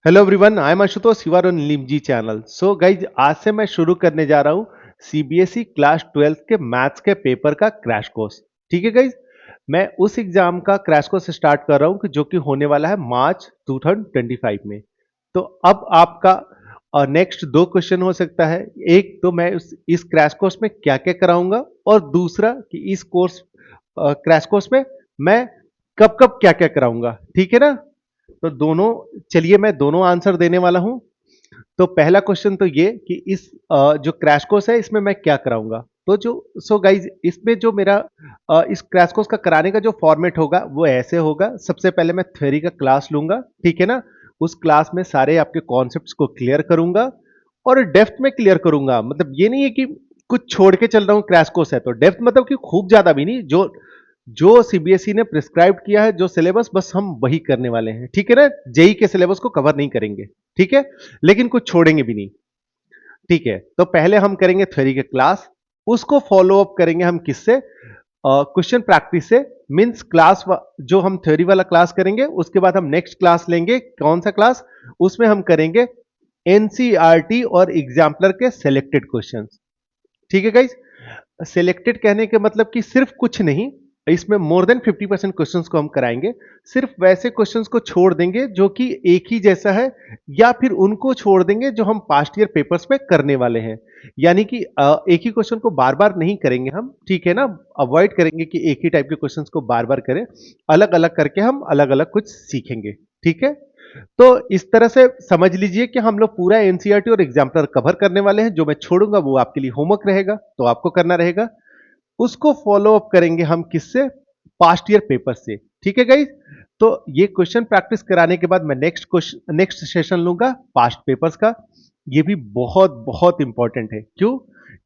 Hello everyone, I am Ashutosh, you are on Limji channel. So guys, आज से मैं शुरू करने जा रहा हूँ सीबीएसई क्लास 12 के मैथ्स के पेपर का क्रैश कोर्स। ठीक है गाइज, मैं उस एग्जाम का क्रैश कोर्स स्टार्ट कर रहा हूँ जो कि होने वाला है मार्च 2025 में। तो अब आपका नेक्स्ट दो क्वेश्चन हो सकता है। एक तो मैं इस क्रैश कोर्स में क्या क्या कराऊंगा, और दूसरा कि इस क्रैश कोर्स में मैं कब कब क्या क्या कराऊंगा। ठीक है ना? तो दोनों, चलिए मैं दोनों आंसर देने वाला हूं। तो पहला क्वेश्चन तो ये कि जो क्रैश कोर्स है इसमें मैं क्या कराऊंगा। तो जो सो गाइज, इसमें जो मेरा इस क्रैश कोर्स का कराने का जो फॉर्मेट होगा वो ऐसे होगा। सबसे पहले मैं थ्योरी का क्लास लूंगा, ठीक है ना। उस क्लास में सारे आपके कॉन्सेप्ट्स को क्लियर करूंगा और डेप्थ में क्लियर करूंगा। मतलब ये नहीं है कि कुछ छोड़ के चल रहा हूं। क्रैश कोर्स है तो डेप्थ मतलब कि खूब ज्यादा भी नहीं, जो जो सीबीएसई ने प्रिस्क्राइब किया है जो सिलेबस, बस हम वही करने वाले हैं। ठीक है ना? जेई के सिलेबस को कवर नहीं करेंगे, ठीक है, लेकिन कुछ छोड़ेंगे भी नहीं। ठीक है, तो पहले हम करेंगे थ्योरी के क्लास, उसको फॉलो अप करेंगे हम किससे? क्वेश्चन प्रैक्टिस से। मींस जो हम थ्योरी वाला क्लास करेंगे उसके बाद हम नेक्स्ट क्लास लेंगे। कौन सा क्लास? उसमें हम करेंगे एनसीईआरटी और एग्जाम्पलर के सिलेक्टेड क्वेश्चंस। ठीक है गाइज, सिलेक्टेड कहने के मतलब कि सिर्फ कुछ नहीं, इसमें मोर देन 50% क्वेश्चंस को हम कराएंगे। सिर्फ वैसे क्वेश्चंस को छोड़ देंगे जो कि एक ही जैसा है, या फिर उनको छोड़ देंगे जो हम पास्ट ईयर पेपर्स में करने वाले हैं। यानी कि एक ही क्वेश्चन को बार बार नहीं करेंगे हम, ठीक है ना। अवॉइड करेंगे कि एक ही टाइप के क्वेश्चंस को बार बार करें। अलग अलग करके हम अलग अलग कुछ सीखेंगे। ठीक है, तो इस तरह से समझ लीजिए कि हम लोग पूरा एनसीईआरटी और एग्जाम्पलर कवर करने वाले हैं। जो मैं छोड़ूंगा वो आपके लिए होमवर्क रहेगा, तो आपको करना रहेगा। उसको फॉलो अप करेंगे हम किससे? पास्ट ईयर पेपर से। ठीक है गाइज, तो ये क्वेश्चन प्रैक्टिस कराने के बाद मैं नेक्स्ट सेशन लूंगा पास्ट पेपर्स का। ये भी बहुत बहुत इंपॉर्टेंट है। क्यों?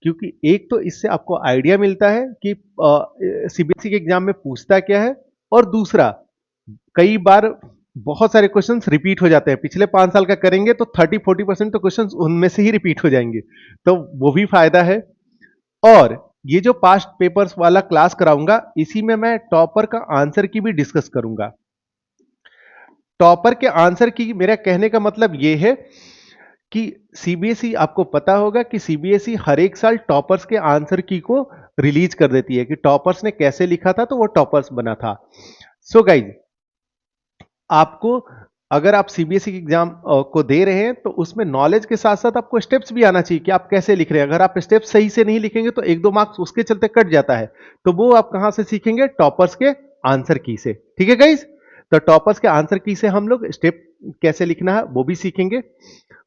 क्योंकि एक तो इससे आपको आइडिया मिलता है कि सीबीएसई के एग्जाम में पूछता क्या है, और दूसरा, कई बार बहुत सारे क्वेश्चंस रिपीट हो जाते हैं। पिछले 5 साल का करेंगे तो 30-40% तो क्वेश्चंस उनमें से ही रिपीट हो जाएंगे, तो वो भी फायदा है। और ये जो पास्ट पेपर्स वाला क्लास कराऊंगा, इसी में मैं टॉपर का आंसर की भी डिस्कस करूंगा। टॉपर के आंसर की मेरा कहने का मतलब ये है कि सीबीएसई, आपको पता होगा कि सीबीएसई हर एक साल टॉपर्स के आंसर की को रिलीज कर देती है कि टॉपर्स ने कैसे लिखा था तो वो टॉपर्स बना था। सो गाइज, आपको, अगर आप सीबीएसई एग्जाम को दे रहे हैं तो उसमें नॉलेज के साथ साथ आपको स्टेप्स भी आना चाहिए कि आप कैसे लिख रहे हैं। अगर आप स्टेप्स सही से नहीं लिखेंगे तो 1-2 मार्क्स उसके चलते कट जाता है। तो वो आप कहां से सीखेंगे? टॉपर्स के आंसर की से। ठीक है गाइज, तो टॉपर्स के आंसर की से हम लोग स्टेप कैसे लिखना है वो भी सीखेंगे।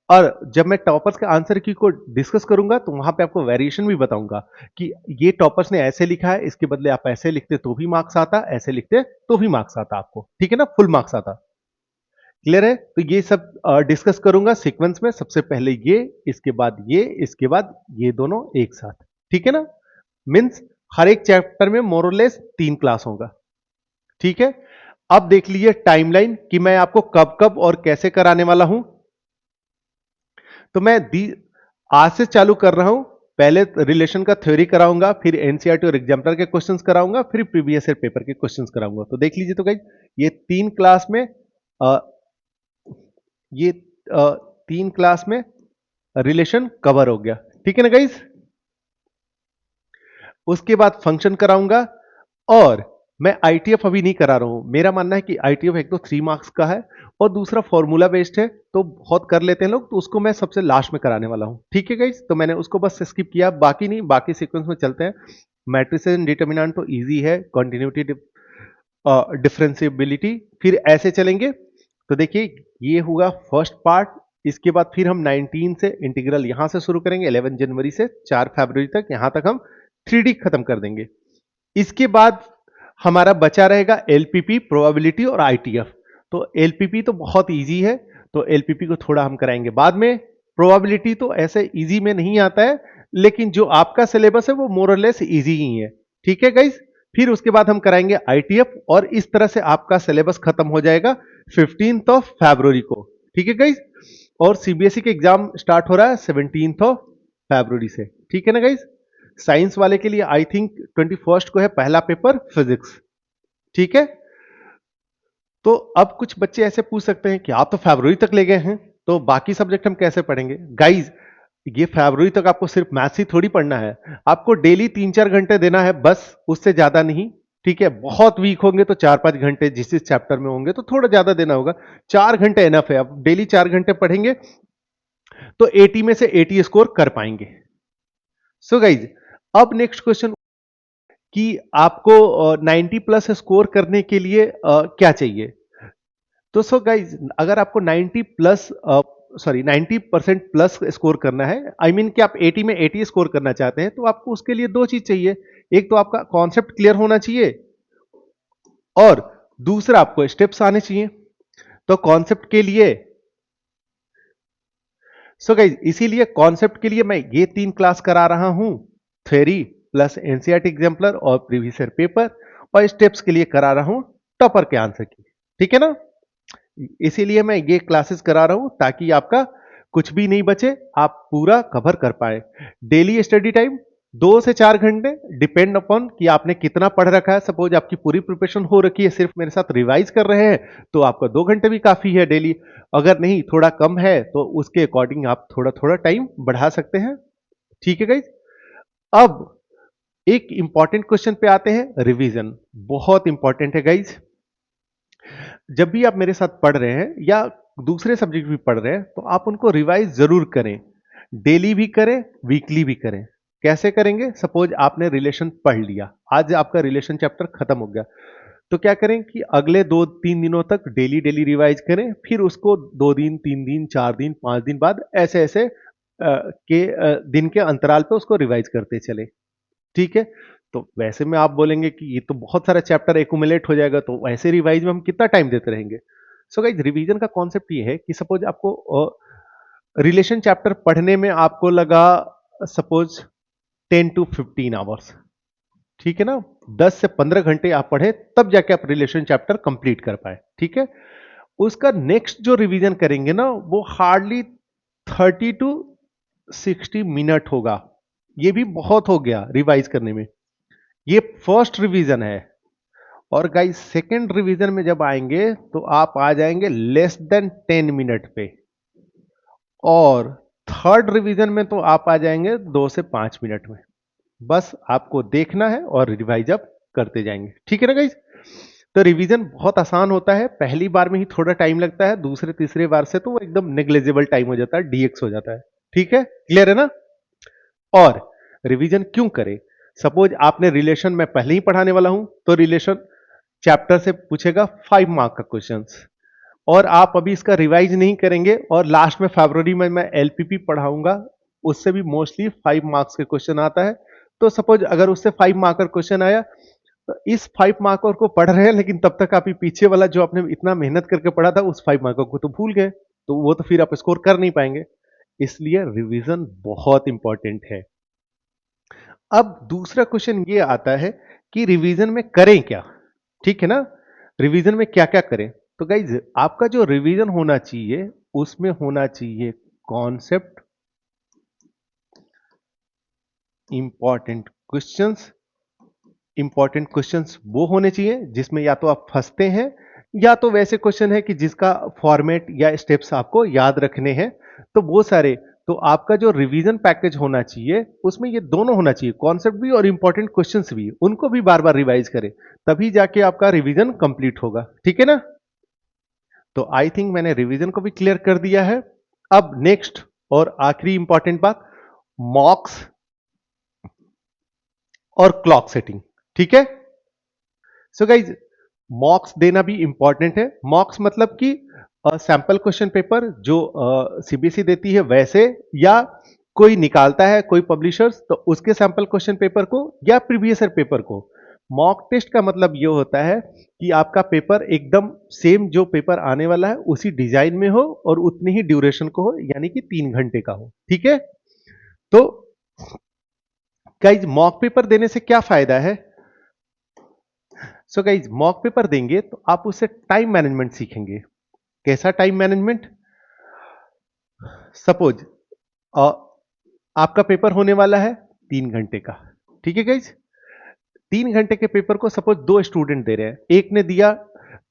और जब मैं टॉपर्स के आंसर की को डिस्कस करूंगा तो वहां पे आपको वेरिएशन भी बताऊंगा कि ये टॉपर्स ने ऐसे लिखा है, इसके बदले आप ऐसे लिखते तो भी मार्क्स आता, ऐसे लिखते तो भी मार्क्स आता आपको। ठीक है ना? फुल मार्क्स आता। क्लियर है? तो ये सब डिस्कस करूंगा सीक्वेंस में। सबसे पहले ये, इसके बाद ये, इसके बाद ये, दोनों एक साथ। ठीक है ना? मीन्स हर एक चैप्टर में मोरलेस 3 क्लास होगा। ठीक है, अब देख लीजिए टाइमलाइन कि मैं आपको कब कब और कैसे कराने वाला हूं। तो मैं आज से चालू कर रहा हूं। पहले रिलेशन का थ्योरी कराऊंगा, फिर एनसीईआरटी और एग्जाम्पलर के क्वेश्चंस कराऊंगा, फिर प्रीवियस ईयर पेपर के क्वेश्चंस कराऊंगा। तो देख लीजिए, तो गाइस, ये 3 क्लास में अ, ये अ, 3 क्लास में रिलेशन कवर हो गया। ठीक है ना गाइस? उसके बाद फंक्शन कराऊंगा, और मैं आईटीएफ अभी नहीं करा रहा हूं। मेरा मानना है कि आईटीएफ एक तो 3 मार्क्स का है और दूसरा फॉर्मूला बेस्ड है, तो बहुत कर लेते हैं लोग, तो उसको मैं सबसे लास्ट में कराने वाला हूं। ठीक है गाइस, तो मैंने उसको बस स्किप किया, बाकी नहीं, बाकी सीक्वेंस में चलते हैं। मैट्रिसेस एंड डिटर्मिनेंट तो इजी है, कॉन्टिन्यूटी, डिफरेंशिएबिलिटी, फिर ऐसे चलेंगे। तो देखिए, ये हुआ फर्स्ट पार्ट। इसके बाद फिर हम 19 से इंटीग्रल यहां से शुरू करेंगे, 11 जनवरी से 4 फरवरी तक, यहां तक हम 3D खत्म कर देंगे। इसके बाद हमारा बचा रहेगा एलपीपी, प्रोबेबिलिटी और आईटीएफ। तो एलपीपी तो बहुत इजी है, तो एलपीपी को थोड़ा हम कराएंगे बाद में। प्रोबेबिलिटी तो ऐसे इजी में नहीं आता है, लेकिन जो आपका सिलेबस है वो मोर और लेस इजी ही है। ठीक है गाइस, फिर उसके बाद हम कराएंगे आईटीएफ, और इस तरह से आपका सिलेबस खत्म हो जाएगा 15 फरवरी को। ठीक है गाइस, और सीबीएसई के एग्जाम स्टार्ट हो रहा है 17 फरवरी से। ठीक है ना गाइस? साइंस वाले के लिए आई थिंक 21 को है पहला पेपर फिजिक्स। ठीक है, तो अब कुछ बच्चे ऐसे पूछ सकते हैं कि आप तो फरवरी तक ले गए हैं, तो बाकी सब्जेक्ट हम कैसे पढ़ेंगे? गाइज, ये फरवरी तक आपको सिर्फ मैथ्स ही थोड़ी पढ़ना है, आपको डेली 3-4 घंटे देना है बस, उससे ज्यादा नहीं। ठीक है, बहुत वीक होंगे तो 4-5 घंटे जिस जिस चैप्टर में होंगे तो थोड़ा ज्यादा देना होगा। 4 घंटे एनफ है, आप डेली 4 घंटे पढ़ेंगे तो 80 में से 80 स्कोर कर पाएंगे। सो गाइज, अब नेक्स्ट क्वेश्चन कि आपको 90 प्लस स्कोर करने के लिए क्या चाहिए? तो सो गाइज, अगर आपको 90% प्लस स्कोर करना है, आई मीन कि आप 80 में 80 स्कोर करना चाहते हैं, तो आपको उसके लिए दो चीज चाहिए। एक तो आपका कॉन्सेप्ट क्लियर होना चाहिए और दूसरा आपको स्टेप्स आने चाहिए। तो कॉन्सेप्ट के लिए, सो गाइज, इसीलिए कॉन्सेप्ट के लिए मैं ये 3 क्लास करा रहा हूं, थ्योरी प्लस एनसीईआरटी एग्जाम्पलर और प्रीवियस ईयर पेपर, और स्टेप्स के लिए करा रहा हूं टॉपर के आंसर की। ठीक है ना? इसीलिए मैं ये क्लासेस करा रहा हूं ताकि आपका कुछ भी नहीं बचे, आप पूरा कवर कर पाए। डेली स्टडी टाइम 2 से 4 घंटे, डिपेंड अपॉन कि आपने कितना पढ़ रखा है। सपोज आपकी पूरी प्रिपरेशन हो रखी है, सिर्फ मेरे साथ रिवाइज कर रहे हैं, तो आपका 2 घंटे भी काफी है डेली। अगर नहीं, थोड़ा कम है, तो उसके अकॉर्डिंग आप थोड़ा थोड़ा टाइम बढ़ा सकते हैं। ठीक है गाइज? अब एक इंपॉर्टेंट क्वेश्चन पे आते हैं, रिवीजन। बहुत इंपॉर्टेंट है गाइज। जब भी आप मेरे साथ पढ़ रहे हैं या दूसरे सब्जेक्ट भी पढ़ रहे हैं, तो आप उनको रिवाइज जरूर करें। डेली भी करें, वीकली भी करें। कैसे करेंगे? सपोज आपने रिलेशन पढ़ लिया, आज आपका रिलेशन चैप्टर खत्म हो गया, तो क्या करें कि अगले 2-3 दिनों तक डेली डेली रिवाइज करें, फिर उसको 2 दिन, 3 दिन, 4 दिन, 5 दिन बाद ऐसे ऐसे दिन के अंतराल पे उसको रिवाइज करते चले। ठीक है? तो वैसे में आप बोलेंगे कि ये तो बहुत सारा चैप्टर एक्यूमुलेट हो जाएगा, तो वैसे रिवाइज में हम कितना टाइम देते रहेंगे? सो गाइज, रिवीजन का कॉन्सेप्ट ये है कि सपोज आपको रिलेशन चैप्टर पढ़ने में आपको लगा सपोज 10 to 15 आवर्स। ठीक है ना? 10 से 15 घंटे आप पढ़े, तब जाके आप रिलेशन चैप्टर कंप्लीट कर पाए। ठीक है? उसका नेक्स्ट जो रिवीजन करेंगे ना, वो हार्डली 30 to 60 मिनट होगा। ये भी बहुत हो गया रिवाइज करने में। ये फर्स्ट रिवीजन है। और गाइस, सेकंड रिवीजन में जब आएंगे तो आप आ जाएंगे लेस देन 10 मिनट पे, और थर्ड रिवीजन में तो आप आ जाएंगे 2 से 5 मिनट में। बस आपको देखना है और रिवाइज अप करते जाएंगे। ठीक है ना गाइस? तो रिवीजन बहुत आसान होता है, पहली बार में ही थोड़ा टाइम लगता है, दूसरे तीसरे बार से तो वो एकदम नेग्लेजिबल टाइम हो जाता है, डीएक्स हो जाता है। ठीक है? क्लियर है ना? और रिवीजन क्यों करें? सपोज आपने रिलेशन में पहले ही पढ़ाने वाला हूं, तो रिलेशन चैप्टर से पूछेगा 5 मार्क का क्वेश्चन, और आप अभी इसका रिवाइज नहीं करेंगे, और लास्ट में फरवरी में मैं एलपीपी पढ़ाऊंगा, उससे भी मोस्टली 5 मार्क्स के क्वेश्चन आता है। तो सपोज अगर उससे 5 मार्कर क्वेश्चन आया, तो इस 5 मार्कर को पढ़ रहे हैं, लेकिन तब तक आप पीछे वाला जो आपने इतना मेहनत करके पढ़ा था, उस 5 मार्कर को तो भूल गए, तो वो तो फिर आप स्कोर कर नहीं पाएंगे। इसलिए रिवीजन बहुत इंपॉर्टेंट है। अब दूसरा क्वेश्चन ये आता है कि रिवीजन में करें क्या? ठीक है ना? रिवीजन में क्या क्या करें? तो गाइज, आपका जो रिवीजन होना चाहिए, उसमें होना चाहिए concept, important questions. Important questions वो होने चाहिए जिसमें या तो आप फंसते हैं, या तो वैसे क्वेश्चन है कि जिसका फॉर्मेट या स्टेप्स आपको याद रखने हैं, तो वो सारे। तो आपका जो रिवीजन पैकेज होना चाहिए, उसमें ये दोनों होना चाहिए, कॉन्सेप्ट भी और इंपॉर्टेंट क्वेश्चंस भी, उनको भी बार बार रिवाइज करें, तभी जाके आपका रिवीजन कंप्लीट होगा। ठीक है ना? तो आई थिंक मैंने रिवीजन को भी क्लियर कर दिया है। अब नेक्स्ट और आखिरी इंपॉर्टेंट बात, मॉक्स और क्लॉक सेटिंग। ठीक है? सो गाइज, मॉक्स देना भी इंपॉर्टेंट है। मॉक्स मतलब कि सैंपल क्वेश्चन पेपर जो सीबीएसई देती है वैसे, या कोई निकालता है कोई पब्लिशर्स, तो उसके सैंपल क्वेश्चन पेपर को या प्रीवियस ईयर पेपर को। मॉक टेस्ट का मतलब ये होता है कि आपका पेपर एकदम सेम जो पेपर आने वाला है उसी डिजाइन में हो और उतनी ही ड्यूरेशन को हो, यानी कि 3 घंटे का हो। ठीक है? तो गाइज, मॉक पेपर देने से क्या फायदा है? सो गाइज, मॉक पेपर देंगे तो आप उससे टाइम मैनेजमेंट सीखेंगे। कैसा टाइम मैनेजमेंट? सपोज आपका पेपर होने वाला है 3 घंटे का। ठीक है गाइज? 3 घंटे के पेपर को सपोज 2 स्टूडेंट दे रहे हैं, एक ने दिया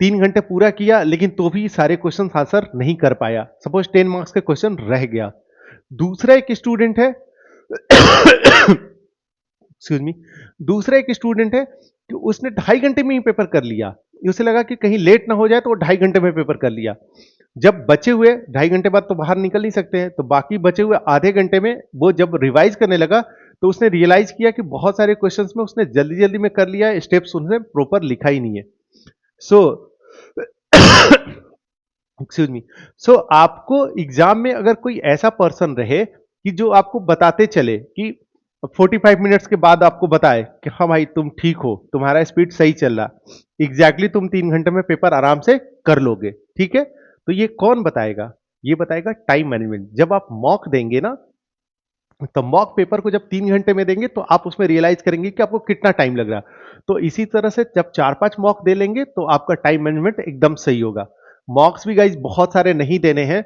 3 घंटे पूरा किया लेकिन तो भी सारे क्वेश्चन आंसर नहीं कर पाया, सपोज 10 मार्क्स का क्वेश्चन रह गया। दूसरा एक स्टूडेंट है एक्सक्यूज मी, दूसरा एक स्टूडेंट है कि उसने 2.5 घंटे में ही पेपर कर लिया। उसे लगा कि कहीं लेट ना हो जाए तो वो 2.5 घंटे में पेपर कर लिया। जब बचे हुए 2.5 घंटे बाद तो बाहर निकल नहीं सकते हैं, तो बाकी बचे हुए आधे घंटे में वो जब रिवाइज करने लगा तो उसने रियलाइज किया कि बहुत सारे क्वेश्चंस में उसने जल्दी जल्दी में कर लिया है, स्टेप्स उसने प्रॉपर लिखा ही नहीं है। सो एक्सक्यूज मी, सो आपको एग्जाम में अगर कोई ऐसा पर्सन रहे कि जो आपको बताते चले कि 45 मिनट्स के बाद आपको बताए कि हाँ भाई तुम ठीक हो, तुम्हारा स्पीड सही चल रहा, एग्जैक्टली तुम 3 घंटे में पेपर आराम से कर लोगे, ठीक है, तो ये कौन बताएगा? ये बताएगा टाइम मैनेजमेंट। जब आप मॉक देंगे ना, तो मॉक पेपर को जब 3 घंटे में देंगे तो आप उसमें रियलाइज करेंगे कि आपको कितना टाइम लग रहा है। तो इसी तरह से जब 4-5 मॉक दे लेंगे तो आपका टाइम मैनेजमेंट एकदम सही होगा। मॉक्स भी गाइज बहुत सारे नहीं देने हैं,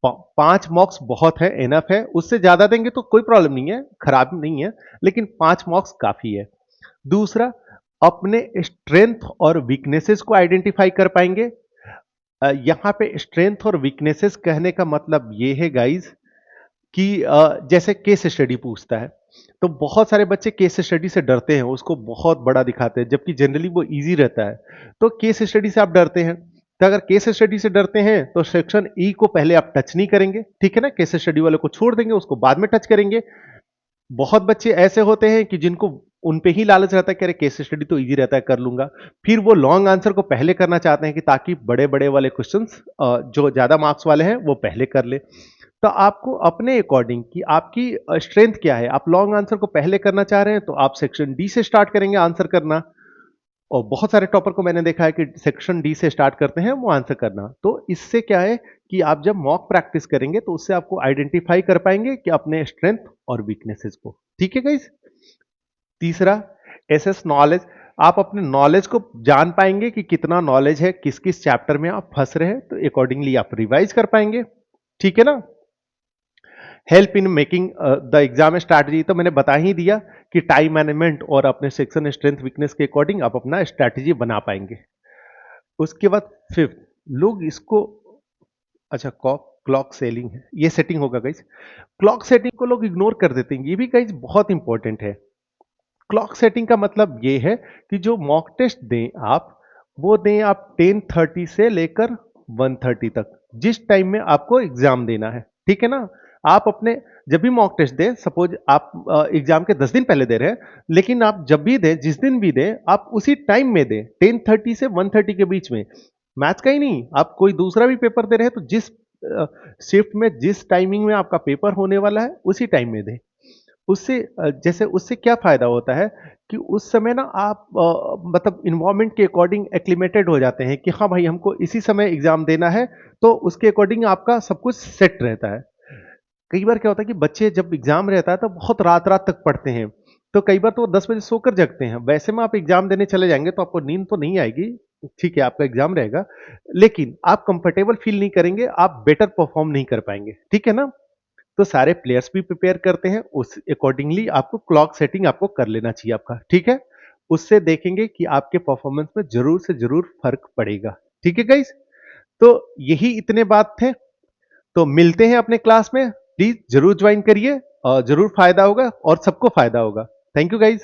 5 मॉक्स बहुत है, एनफ है। उससे ज्यादा देंगे तो कोई प्रॉब्लम नहीं है, खराब नहीं है, लेकिन 5 मॉक्स काफी है। दूसरा, अपने स्ट्रेंथ और वीकनेसेस को आइडेंटिफाई कर पाएंगे। यहां पे स्ट्रेंथ और वीकनेसेस कहने का मतलब ये है गाइज कि जैसे केस स्टडी पूछता है, तो बहुत सारे बच्चे केस स्टडी से डरते हैं, उसको बहुत बड़ा दिखाते हैं, जबकि जनरली वो इजी रहता है। तो केस स्टडी से आप डरते हैं, तो अगर केस स्टडी से डरते हैं तो सेक्शन ई को पहले आप टच नहीं करेंगे, ठीक है ना, केस स्टडी वाले को छोड़ देंगे, उसको बाद में टच करेंगे। बहुत बच्चे ऐसे होते हैं कि जिनको उन पे ही लालच रहता है कि अरे केस स्टडी तो इजी रहता है, कर लूंगा, फिर वो लॉन्ग आंसर को पहले करना चाहते हैं कि ताकि बड़े बड़े वाले क्वेश्चंस जो ज्यादा मार्क्स वाले हैं वो पहले कर ले। तो आपको अपने अकॉर्डिंग कि आपकी स्ट्रेंथ क्या है, आप लॉन्ग आंसर को पहले करना चाह रहे हैं तो आप सेक्शन डी से स्टार्ट करेंगे आंसर करना। और बहुत सारे टॉपर को मैंने देखा है कि सेक्शन डी से स्टार्ट करते हैं वो आंसर करना। तो इससे क्या है कि आप जब मॉक प्रैक्टिस करेंगे तो उससे आपको आइडेंटिफाई कर पाएंगे कि अपने स्ट्रेंथ और वीकनेसेस को, ठीक है गाइस। तीसरा, एसएस नॉलेज, आप अपने नॉलेज को जान पाएंगे कि कितना नॉलेज है, किस किस चैप्टर में आप फंस रहे हैं, तो अकॉर्डिंगली आप रिवाइज कर पाएंगे, ठीक है ना। Help in making the exam strategy, तो मैंने बता ही दिया कि टाइम मैनेजमेंट और अपने सेक्शन स्ट्रेंथ वीकनेस के अकॉर्डिंग आप अपना स्ट्रैटेजी बना पाएंगे। उसके बाद फिफ्थ, लोग इसको, अच्छा क्लॉक सेलिंग है, ये सेटिंग होगा गाइज। क्लॉक सेटिंग को लोग इग्नोर कर देते हैं, ये भी गाइज बहुत इंपॉर्टेंट है। क्लॉक सेटिंग का मतलब ये है कि जो मॉक टेस्ट दें आप, वो दें आप 10:30 से लेकर 1:30 तक, जिस टाइम में आपको एग्जाम देना है, ठीक है ना। आप अपने जब भी मॉक टेस्ट दें, सपोज आप एग्जाम के 10 दिन पहले दे रहे हैं, लेकिन आप जब भी दें, जिस दिन भी दें, आप उसी टाइम में दें, 10:30 से 1:30 के बीच में। मैथ्स का ही नहीं, आप कोई दूसरा भी पेपर दे रहे हैं तो जिस शिफ्ट में, जिस टाइमिंग में आपका पेपर होने वाला है उसी टाइम में दें। उससे जैसे उससे क्या फायदा होता है कि उस समय ना आप मतलब इन्वायरमेंट के अकॉर्डिंग एक्लिमेटेड हो जाते हैं कि हाँ भाई हमको इसी समय एग्जाम देना है, तो उसके अकॉर्डिंग आपका सब कुछ सेट रहता है। कई बार क्या होता है कि बच्चे जब एग्जाम रहता है तो बहुत रात रात तक पढ़ते हैं, तो कई बार तो वो 10 बजे सोकर जगते हैं। वैसे में आप एग्जाम देने चले जाएंगे तो आपको नींद तो नहीं आएगी, ठीक है, आपका एग्जाम रहेगा, लेकिन आप कंफर्टेबल फील नहीं करेंगे, आप बेटर परफॉर्म नहीं कर पाएंगे, ठीक है ना। तो सारे प्लेयर्स भी प्रिपेयर करते हैं, उस अकॉर्डिंगली आपको क्लॉक सेटिंग आपको कर लेना चाहिए आपका, ठीक है। उससे देखेंगे कि आपके परफॉर्मेंस में जरूर से जरूर फर्क पड़ेगा, ठीक है गाइस। तो यही इतने बात थे, तो मिलते हैं अपने क्लास में, प्लीज जरूर ज्वाइन करिए और जरूर फायदा होगा और सबको फायदा होगा। Thank you guys.